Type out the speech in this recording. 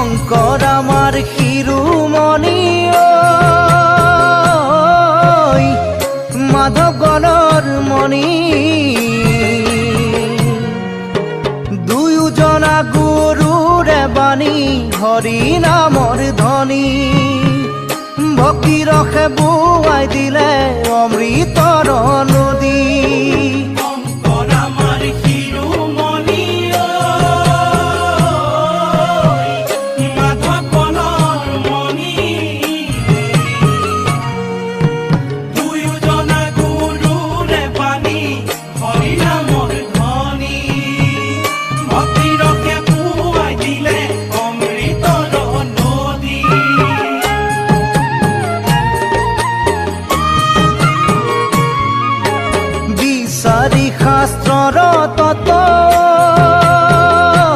শঙ্কৰ আমাৰ শিৰোমণি মাধৱ গণৰ মণি দুয়োজনা গুৰুৰে বাণী হৰি নামৰ ধ্বনি ভক্তি ৰসে বোৱাই দিলে অমৃতৰ নদী